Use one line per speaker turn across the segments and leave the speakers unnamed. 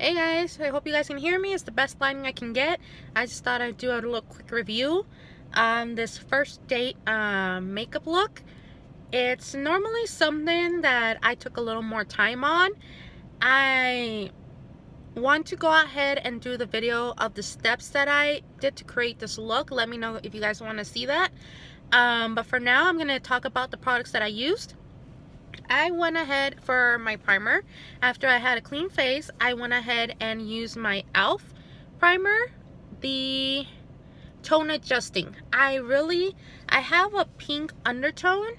Hey guys, I hope you guys can hear me. It's the best lighting I can get. I just thought I'd do a little quick review on this first date makeup look. It's normally something that I took a little more time on. I want to go ahead and do the video of the steps that I did to create this look. Let me know if you guys want to see that. But for now, I'm going to talk about the products that I used. I went ahead for my primer. After I had a clean face, I went ahead and used my e.l.f. primer, the tone adjusting. I have a pink undertone,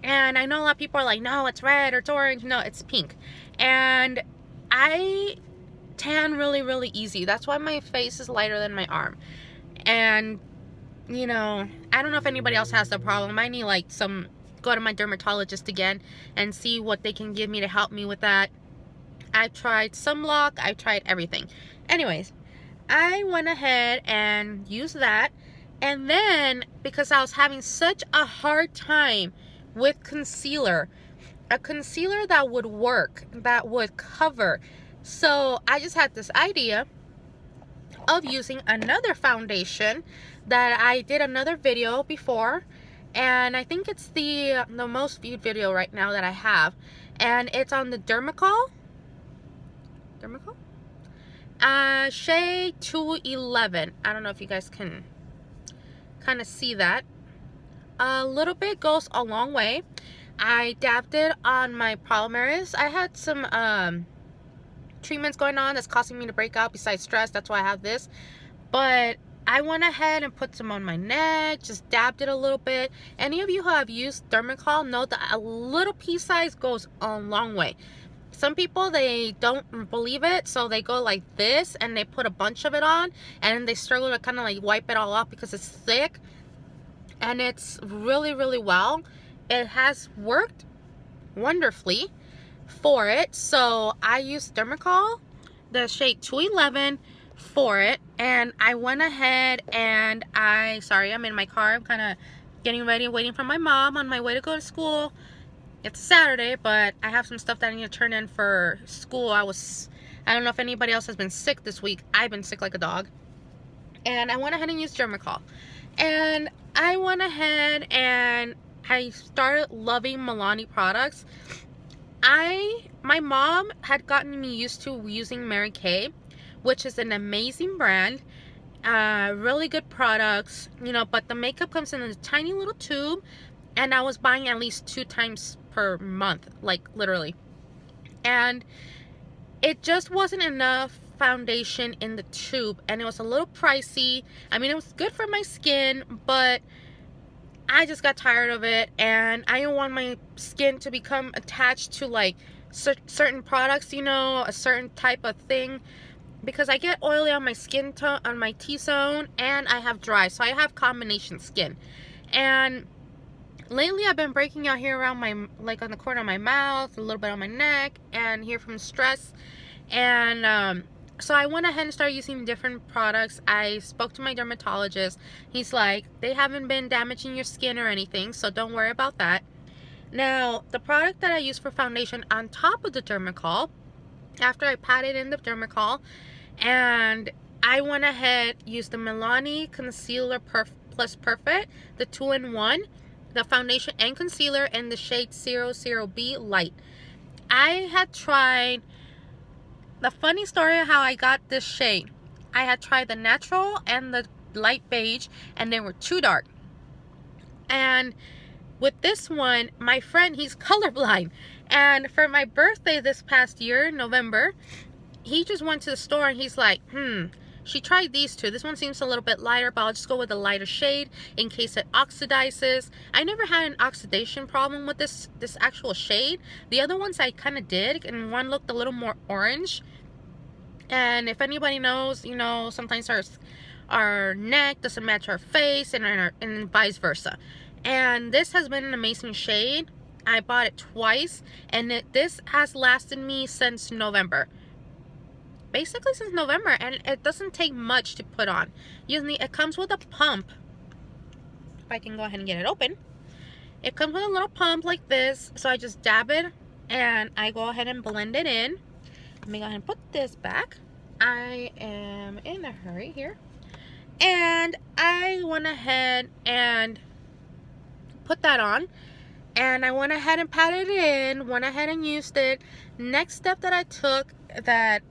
and I know a lot of people are like, no, it's red or it's orange. No, it's pink. And I tan really easy. That's why my face is lighter than my arm. And you know, I don't know if anybody else has the problem. I need like go to my dermatologist again and see what they can give me to help me with that. I've tried sunblock, I've tried everything. Anyways, I went ahead and used that, and then because I was having such a hard time with concealer, a concealer that would work, that would cover, so I just had this idea of using another foundation that I did another video before, and I think it's the most viewed video right now that I have, and it's on the Dermacol shade 211. I don't know if you guys can kind of see that. A little bit goes a long way. I dabbed it on my problem areas. I had some treatments going on that's causing me to break out besides stress. That's why I have this, but I went ahead and put some on my neck, just dabbed it a little bit. Any of you who have used Dermacol know that a little pea size goes a long way. Some people, they don't believe it, so they go like this and they put a bunch of it on, and they struggle to kind of like wipe it all off because it's thick, and it's really well. It has worked wonderfully for it, so I used Dermacol, the shade 211 for it, and I went ahead and sorry, I'm in my car. I'm kind of getting ready, waiting for my mom on my way to go to school. It's Saturday, but I have some stuff that I need to turn in for school. I don't know if anybody else has been sick this week. I've been sick like a dog, and I went ahead and used Dermacol, and I went ahead and I started loving Milani products. My mom had gotten me used to using Mary Kay, which is an amazing brand, really good products, you know, but the makeup comes in a tiny little tube, and I was buying at least 2 times per month, like literally, and it just wasn't enough foundation in the tube, and it was a little pricey. I mean, it was good for my skin, but I just got tired of it, and I don't want my skin to become attached to like certain products, you know, a certain type of thing, because I get oily on my skin tone, on my T-zone, and I have dry, so I have combination skin. And lately I've been breaking out here around my, like on the corner of my mouth, a little bit on my neck, and here from stress. And so I went ahead and started using different products. I spoke to my dermatologist. He's like, they haven't been damaging your skin or anything, so don't worry about that. Now, the product that I use for foundation on top of the Dermacol, after I patted in the Dermacol, and I went ahead, used the Milani Concealer Plus Perfect, the 2-in-1, the foundation and concealer in the shade 00B Light. I had tried, the funny story of how I got this shade, I had tried the natural and the light beige, and they were too dark. And with this one, my friend, he's colorblind, and for my birthday this past year, November, he just went to the store and he's like, she tried these two. This one seems a little bit lighter, but I'll just go with a lighter shade in case it oxidizes. I never had an oxidation problem with this actual shade. The other ones I kind of did, and one looked a little more orange. And if anybody knows, you know, sometimes our neck doesn't match our face, and vice versa. And this has been an amazing shade. I bought it twice, and this has lasted me since November. Basically since November, and it doesn't take much to put on. Usually it comes with a pump. If I can go ahead and get it open. It comes with a little pump like this, so I just dab it and I go ahead and blend it in. Let me go ahead and put this back. I am in a hurry here. And I went ahead and put that on. And I went ahead and patted it in, went ahead and used it. Next step that I took, that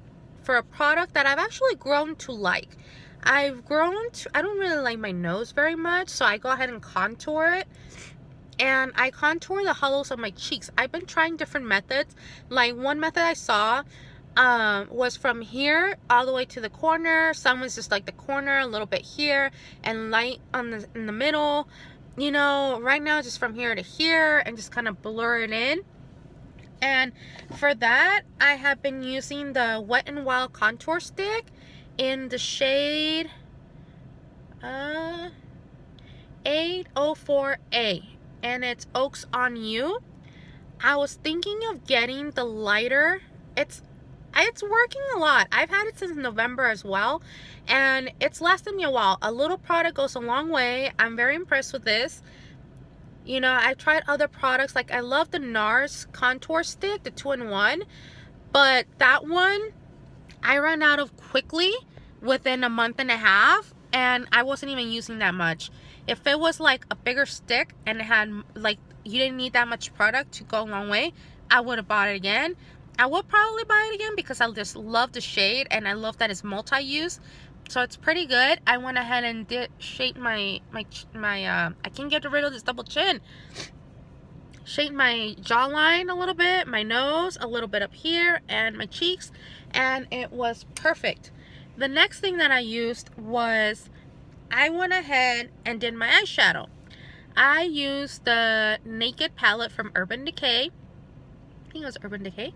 for a product that I've actually grown to like. I don't really like my nose very much, so I go ahead and contour it. And I contour the hollows of my cheeks. I've been trying different methods. Like one method I saw was from here all the way to the corner. Some was just like the corner, a little bit here, and light in the middle. You know, right now just from here to here, and just kind of blur it in. And for that, I have been using the Wet n Wild contour stick in the shade 804A, and it's Oaks on You. I was thinking of getting the lighter. It's working a lot. I've had it since November as well, and it's lasted me a while. A little product goes a long way. I'm very impressed with this. You know, I've tried other products. Like, I love the NARS contour stick, the 2-in-1, but that one I ran out of quickly within a month and a half, and I wasn't even using that much. If it was like a bigger stick and it had, like, you didn't need that much product to go a long way, I would have bought it again. I would probably buy it again because I just love the shade, and I love that it's multi-use. So it's pretty good. I went ahead and did shade my I can't get rid of this double chin. Shade my jawline a little bit, my nose, a little bit up here, and my cheeks, and it was perfect. The next thing that I used was, I went ahead and did my eyeshadow. I used the Naked palette from Urban Decay. I think it was Urban Decay.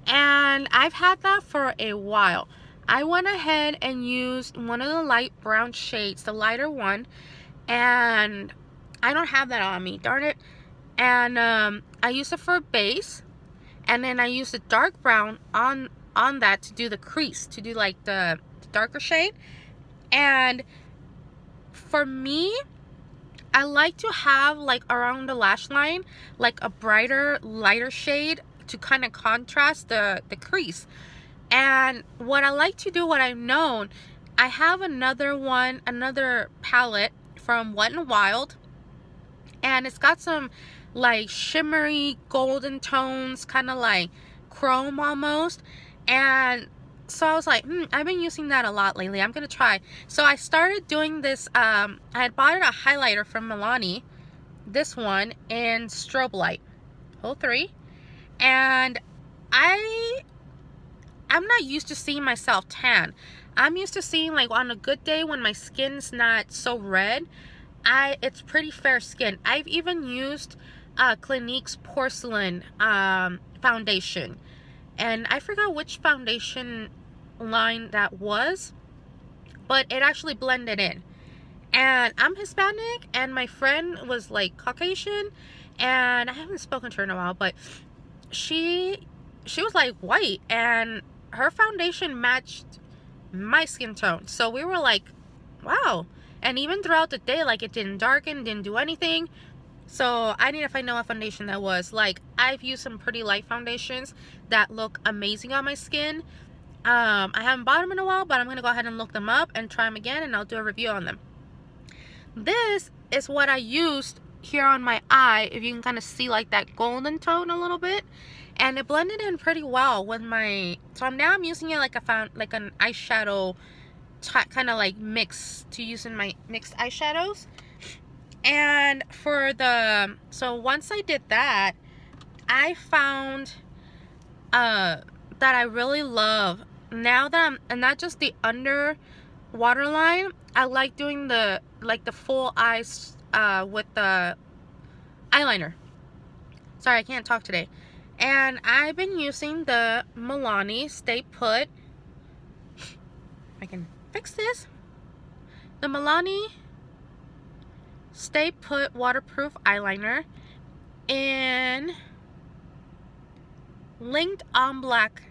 And I've had that for a while. I went ahead and used one of the light brown shades, the lighter one, and I don't have that on me, darn it. And I used it for a base, and then I used the dark brown on that to do the crease, to do like the darker shade. And for me, I like to have like around the lash line like a brighter, lighter shade to kind of contrast the crease. And what I like to do, what I've known, I have another palette from Wet n Wild, and it's got some like shimmery golden tones, kind of like chrome almost. And so I was like, I've been using that a lot lately. I'm gonna try. So I started doing this. I had bought a highlighter from Milani, this one in Strobe Light 03, and I'm not used to seeing myself tan. I'm used to seeing, like, on a good day when my skin's not so red, it's pretty fair skin. I've even used Clinique's Porcelain foundation, and I forgot which foundation line that was, but it actually blended in. And I'm Hispanic, and my friend was like Caucasian, and I haven't spoken to her in a while, but she was like white, and her foundation matched my skin tone. So we were like, wow. And even throughout the day, like, it didn't darken, didn't do anything. So I need to find out what foundation that was. Like, I've used some pretty light foundations that look amazing on my skin. I haven't bought them in a while, but I'm going to go ahead and look them up and try them again, and I'll do a review on them. This is what I used here on my eye. If you can kind of see like that golden tone a little bit. And it blended in pretty well with my, so now I'm using it like an eyeshadow kind of like mix to use in my mixed eyeshadows. And for the, so once I did that, I found that I really love, now that I'm not just the under waterline, I like doing the full eyes with the eyeliner. Sorry, I can't talk today. And I've been using the Milani Stay Put, if I can fix this, the Milani Stay Put waterproof eyeliner in Linked on Black.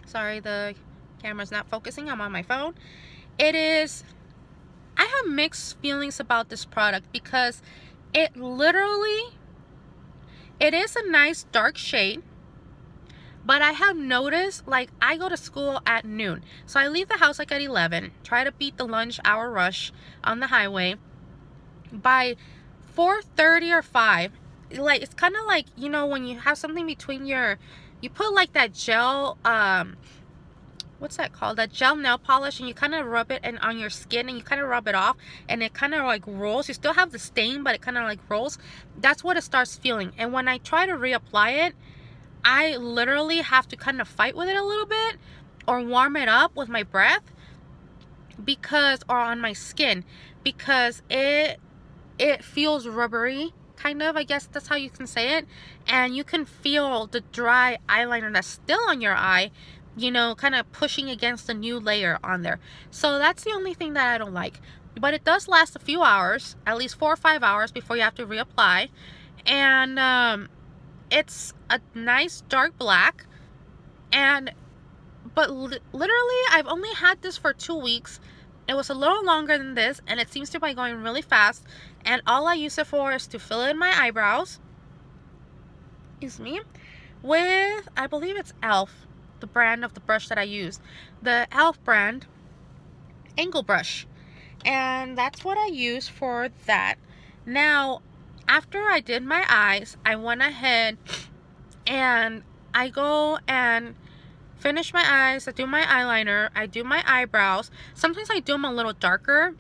Sorry, the camera's not focusing. I'm on my phone. It is, I have mixed feelings about this product because it literally, it is a nice dark shade, But I have noticed, like, I go to school at noon. So I leave the house like at 11, try to beat the lunch hour rush on the highway. By 4:30 or 5, like, it's kind of like, you know, when you have something between your, you put like that gel, what's that called, that gel nail polish, and you kind of rub it and on your skin, and you kind of rub it off, and it kind of like rolls. You still have the stain, but it kind of like rolls. That's what it starts feeling. And when I try to reapply it, I literally have to kind of fight with it a little bit, or warm it up with my breath, because, or on my skin, because it feels rubbery, kind of, I guess that's how you can say it. And you can feel the dry eyeliner that's still on your eye, you know, kind of pushing against the new layer on there. So that's the only thing that I don't like. But it does last a few hours, at least 4 or 5 hours before you have to reapply. And it's a nice dark black. But literally, I've only had this for 2 weeks. It was a little longer than this, and it seems to be going really fast. And all I use it for is to fill in my eyebrows, excuse me, with, I believe it's e.l.f., the brand of the brush that I use, the e.l.f. brand angle brush. And that's what I use for that. Now, after I did my eyes, I went ahead and I go and finish my eyes. I do my eyeliner, I do my eyebrows. Sometimes I do them a little darker,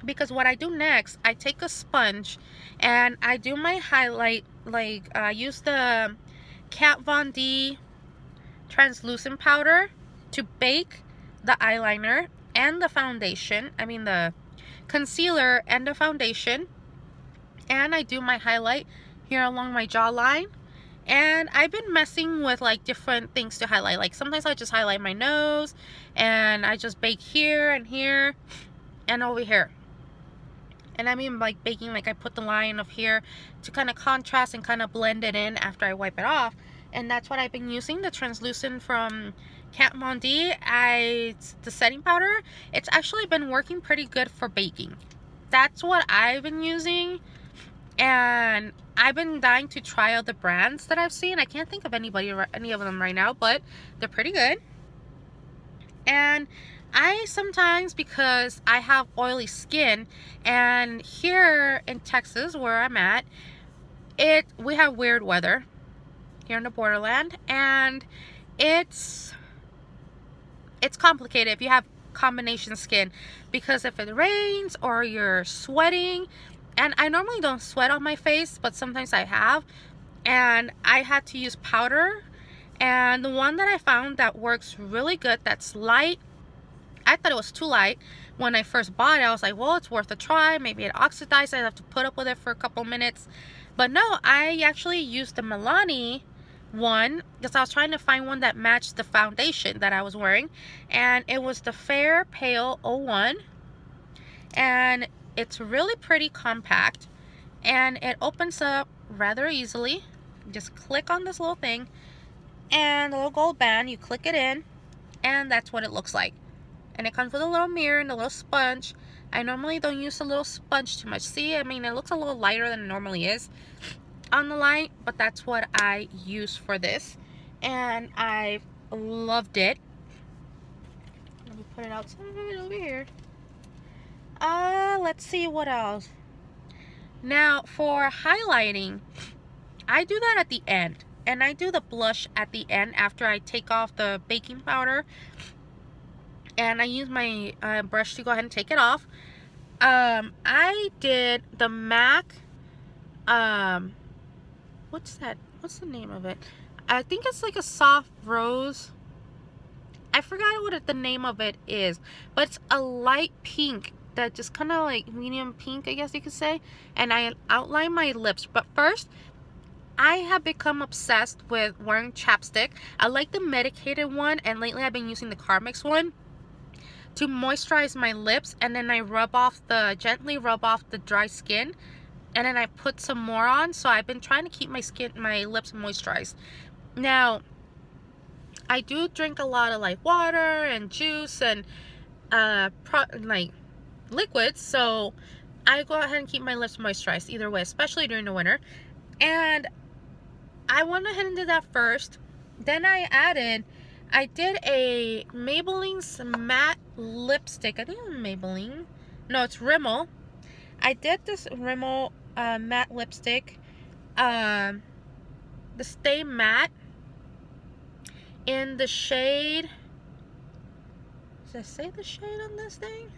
because what I do next, I take a sponge and I do my highlight, like I use the Kat Von D translucent powder to bake the eyeliner and the foundation, I mean the concealer and the foundation. And I do my highlight here along my jawline. And I've been messing with like different things to highlight. Like sometimes I just highlight my nose, and I just bake here and here and over here. And I mean like baking, like I put the line of here to kind of contrast and kind of blend it in after I wipe it off. And that's what I've been using, the translucent from Kat Von D. The setting powder, it's actually been working pretty good for baking. That's what I've been using. And I've been dying to try out the brands that I've seen. I can't think of any of them right now, but they're pretty good. And I sometimes, because I have oily skin, and here in Texas where I'm at, we have weird weather here in the borderland, and it's complicated if you have combination skin, because if it rains or you're sweating, and I normally don't sweat on my face, but sometimes I have, and I had to use powder. And the one that I found that works really good, that's light, I thought it was too light when I first bought it. I was like, well, it's worth a try. Maybe it oxidized. I have to put up with it for a couple minutes. But no, I actually used the Milani one, because I was trying to find one that matched the foundation that I was wearing. And it was the Fair Pale 01. And it's really pretty compact. And it opens up rather easily. Just click on this little thing. And the little gold band, you click it in. And that's what it looks like. And it comes with a little mirror and a little sponge. I normally don't use a little sponge too much. See, I mean, it looks a little lighter than it normally is on the light, but that's what I use for this. And I loved it. Let me put it outside over here. Let's see what else. Now, for highlighting, I do that at the end. And I do the blush at the end after I take off the baking powder. And I use my brush to go ahead and take it off. I did the MAC, what's that? What's the name of it? I think it's like a soft rose. I forgot what the name of it is. But it's a light pink that just kind of like medium pink, I guess you could say. And I outline my lips. But first, I have become obsessed with wearing chapstick. I like the medicated one. And lately I've been using the Carmex one to moisturize my lips, and then I gently rub off the dry skin, and then I put some more on. So I've been trying to keep my lips moisturized. Now, I do drink a lot of like water and juice and like liquids, so I go ahead and keep my lips moisturized either way, especially during the winter. And I went ahead and did that first, Then I did a Maybelline's matte lipstick. I think it's Maybelline. No, it's Rimmel. I did this Rimmel matte lipstick. The Stay Matte in the shade. Does it say the shade on this thing?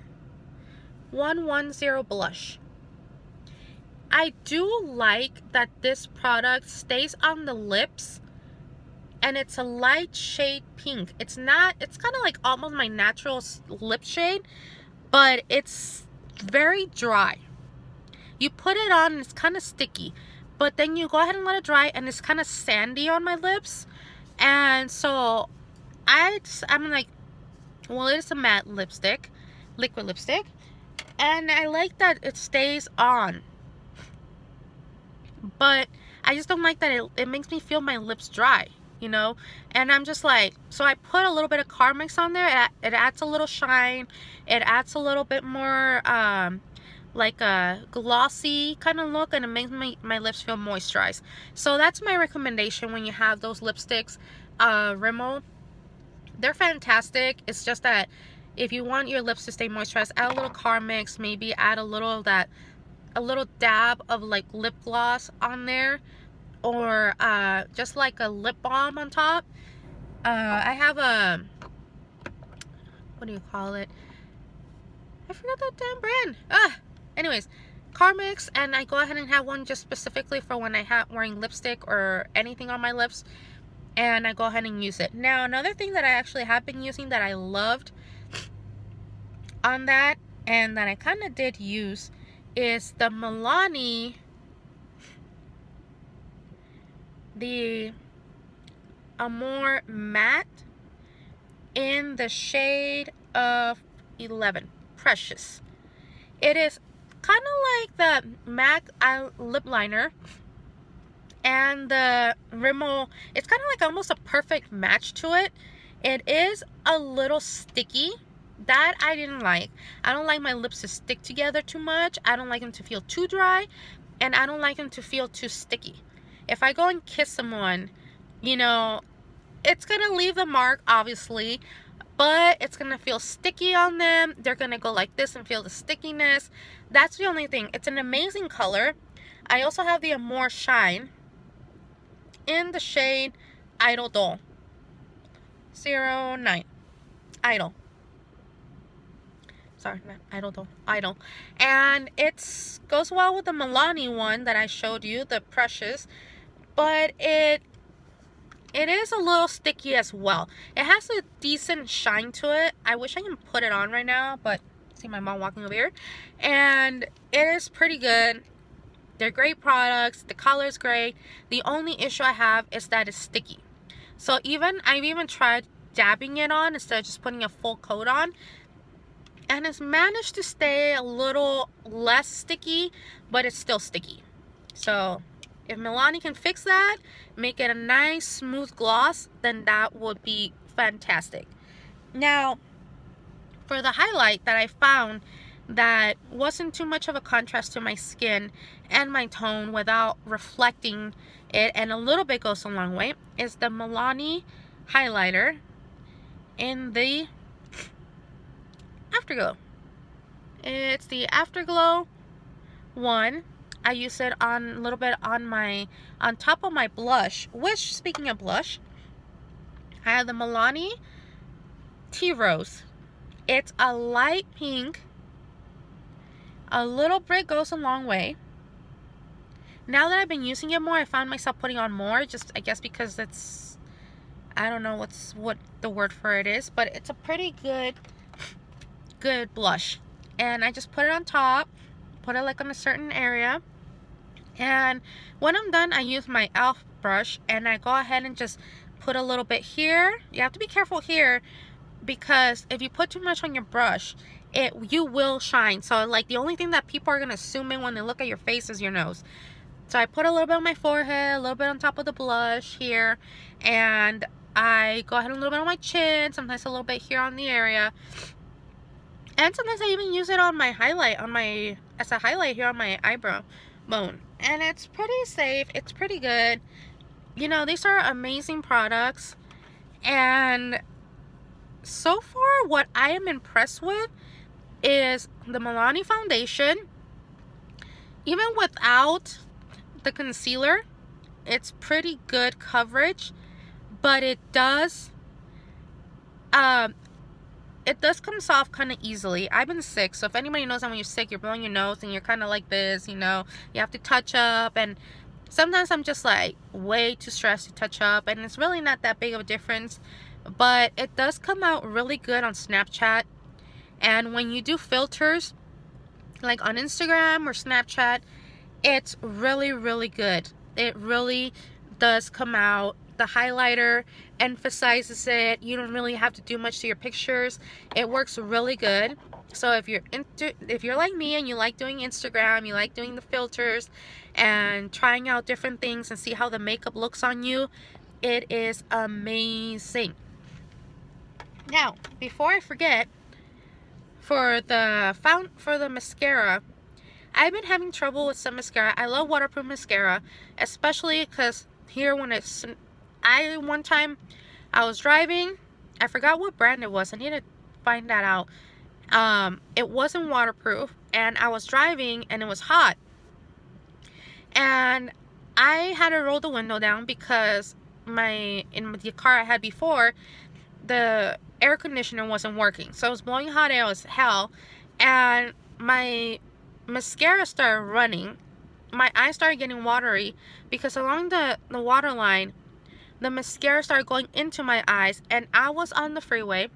110 Blush. I do like that this product stays on the lips. And it's a light shade pink. It's kind of like almost my natural lip shade, but it's very dry. You put it on and it's kind of sticky, but then you go ahead and let it dry and it's kind of sandy on my lips. And so I'm like, well, it is a matte lipstick, liquid lipstick, and I like that it stays on. But I just don't like that it makes me feel my lips dry, you know. And I'm just like, so I put a little bit of Carmex on there. It adds a little shine. It adds a little bit more like a glossy kind of look, and it makes my lips feel moisturized. So that's my recommendation when you have those lipsticks. Rimmel, they're fantastic. It's just that if you want your lips to stay moisturized, add a little Carmex, maybe add a little dab of like lip gloss on there, or just like a lip balm on top. I have a, what do you call it? I forgot that damn brand. Anyways, Carmex, and I go ahead and have one just specifically for when I have wearing lipstick or anything on my lips, and I go ahead and use it. Now, another thing that I actually have been using that I loved on that, and that I kind of did use, is the Milani, the Amore Matte in the shade of 11, Precious. It is kind of like the MAC lip liner and the Rimmel. It's kind of like almost a perfect match to it. It is a little sticky. That I didn't like. I don't like my lips to stick together too much. I don't like them to feel too dry, and I don't like them to feel too sticky. If I go and kiss someone, you know, it's gonna leave the mark, obviously, but it's gonna feel sticky on them. They're gonna go like this and feel the stickiness. That's the only thing. It's an amazing color. I also have the Amore Shine in the shade Idol Doll 09. Idol. Sorry, not Idol Doll. Idol. And it goes well with the Milani one that I showed you, the Precious. But it is a little sticky as well. It has a decent shine to it. I wish I can put it on right now, but see my mom walking over here. And it is pretty good. They're great products. The color is great. The only issue I have is that it's sticky. So I've even tried dabbing it on instead of just putting a full coat on, and it's managed to stay a little less sticky, but it's still sticky. So if Milani can fix that, make it a nice smooth gloss, then that would be fantastic. Now, for the highlight that I found that wasn't too much of a contrast to my skin and my tone without reflecting it, and a little bit goes a long way, is the Milani highlighter in the Afterglow. It's the Afterglow one. I use it on a little bit on top of my blush, which, speaking of blush, I have the Milani Tea Rose. It's a light pink. A little bit goes a long way. Now that I've been using it more, I found myself putting on more, just I guess because it's, I don't know what the word for it is, but it's a pretty good blush. And I just put it on top, put it like on a certain area, and when I'm done, I use my e.l.f. brush and I go ahead and just put a little bit here. You have to be careful here, because if you put too much on your brush, you will shine. So like the only thing that people are gonna assume when they look at your face is your nose. So I put a little bit on my forehead, a little bit on top of the blush here, and I go ahead and a little bit on my chin, sometimes a little bit here on the area. And sometimes I even use it on my highlight, as a highlight here on my eyebrow bone. And it's pretty safe. It's pretty good. you know, these are amazing products. And so far, what I am impressed with is the Milani foundation. Even without the concealer, it's pretty good coverage, but it does come off kind of easily. I've been sick, so if anybody knows that when you're sick, you're blowing your nose and you're kind of like this, you know, you have to touch up, and sometimes I'm just like way too stressed to touch up, and it's really not that big of a difference, but it does come out really good on Snapchat. And when you do filters like on Instagram or Snapchat, it's really, really good. It really does come out. The highlighter emphasizes it. You don't really have to do much to your pictures. It works really good. So if you're like me and you like doing Instagram, you like doing the filters and trying out different things and see how the makeup looks on you, it is amazing. Now, before I forget, for the mascara, I've been having trouble with some mascara. I love waterproof mascara, especially because here when one time I was driving, I forgot what brand it was. I need to find that out. It wasn't waterproof, and I was driving and it was hot, and I had to roll the window down because in the car I had before, the air conditioner wasn't working, so it was blowing hot air as hell, and my mascara started running. My eyes started getting watery because along the water line, the mascara started going into my eyes, and I was on the freeway.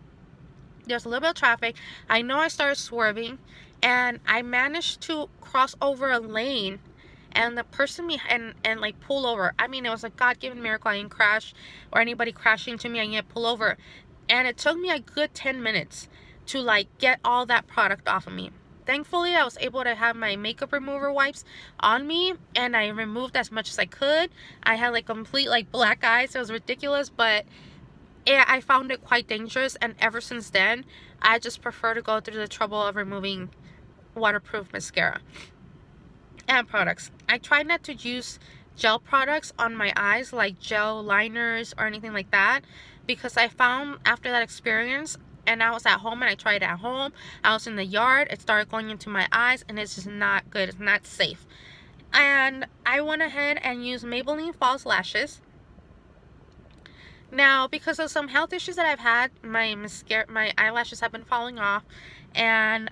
There's a little bit of traffic. I know I started swerving, and I managed to cross over a lane, and the person and like pull over. I mean, it was a God-given miracle. I didn't crash or anybody crashing into me. I didn't pull over, and it took me a good 10 minutes to like get all that product off of me. Thankfully, I was able to have my makeup remover wipes on me, and I removed as much as I could. I had like complete like black eyes. It was ridiculous, but I found it quite dangerous, and ever since then, I just prefer to go through the trouble of removing waterproof mascara and products. I try not to use gel products on my eyes, like gel liners or anything like that, because I found after that experience, and I was at home and I tried it at home, I was in the yard, it started going into my eyes, and it's just not good. It's not safe. And I went ahead and used Maybelline False Lashes. Now, because of some health issues that I've had, my eyelashes have been falling off, and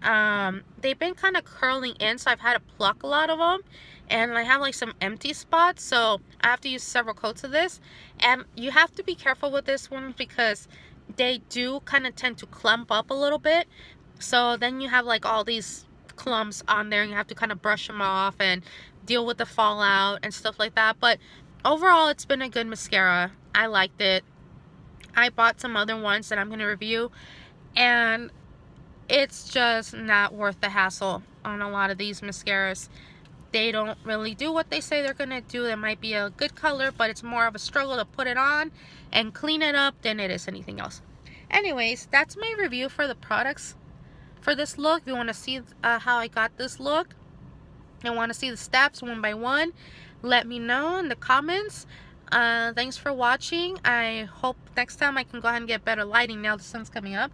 they've been kind of curling in, so I've had to pluck a lot of them, and I have like some empty spots, so I have to use several coats of this. And you have to be careful with this one because they do kind of tend to clump up a little bit, so then you have like all these clumps on there, and you have to kind of brush them off and deal with the fallout and stuff like that. But overall, it's been a good mascara. I liked it. I bought some other ones that I'm going to review, and it's just not worth the hassle on a lot of these mascaras. They don't really do what they say they're going to do. There might be a good color, but it's more of a struggle to put it on and clean it up than it is anything else. Anyways, that's my review for the products for this look. If you want to see how I got this look and want to see the steps one by one, let me know in the comments. Thanks for watching. I hope next time I can go ahead and get better lighting now the sun's coming up.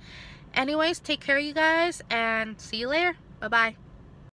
Anyways, take care, you guys, and see you later. Bye-bye.